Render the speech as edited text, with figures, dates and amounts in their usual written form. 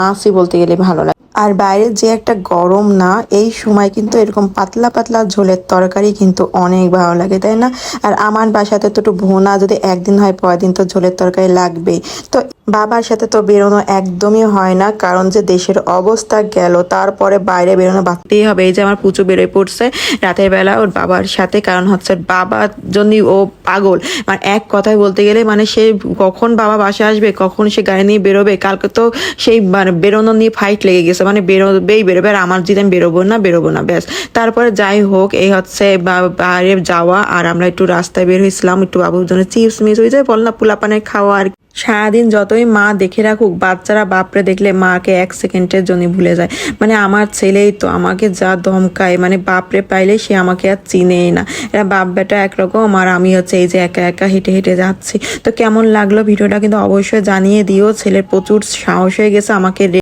মাছই বলতে গেলে ভালো লাগে। আর বাইরে যে একটা গরম না, এই সময় কিন্তু এরকম পাতলা পাতলা ঝোলের তরকারি কিন্তু অনেক ভালো লাগে, তাই না? আর আমার বাসাতে তো একটু ভুনা যদি একদিন হয় পরের দিন তো ঝোলের তরকারি লাগবেই। তো বাবার সাথে তো বেরোনো একদমই হয় না, কারণ যে দেশের অবস্থা গেল, তারপরে বাইরে বেরোনো বাড়তেই হবে। এই যে আমার পুচু বেরোয় পড়ছে রাতের বেলা ওর বাবার সাথে, কারণ হচ্ছে বাবার জন্যই ও পাগল। মানে এক কথায় বলতে গেলে মানে সে কখন বাবা বাসায় আসবে, কখন সে গাড়ি নিয়ে বেরোবে, কালকে তো সেই মানে বেরোনো নিয়ে ফাইট লেগে গেছে, মানে বেরোবে আর আমার যদি আমি বেরোবো না ব্যাস। তারপরে যাই হোক, এই হচ্ছে বাইরে যাওয়া, আর আমরা একটু রাস্তায় বের হয়েছিলাম একটু বাবুর জন্য চিপস মিস হয়ে যায় বল না, পোলাপানের খাওয়া। আর সারাদিন যতই মা দেখে রাখুক, বাচ্চারা বাপরে দেখলে মাকে এক সেকেন্ডের জন্য ভুলে যায়। মানে আমার ছেলেই তো আমাকে যা ধমকায়, মানে বাপরে পাইলে সে আমাকে আর চিনেই না। এরা বাপ বেটা একরকম, আর আমি হচ্ছে এই যে একা একা হেঁটে হেঁটে যাচ্ছি। তো কেমন লাগলো ভিডিওটা কিন্তু অবশ্যই জানিয়ে দিও। ছেলের প্রচুর সাহস হয়ে গেছে আমাকে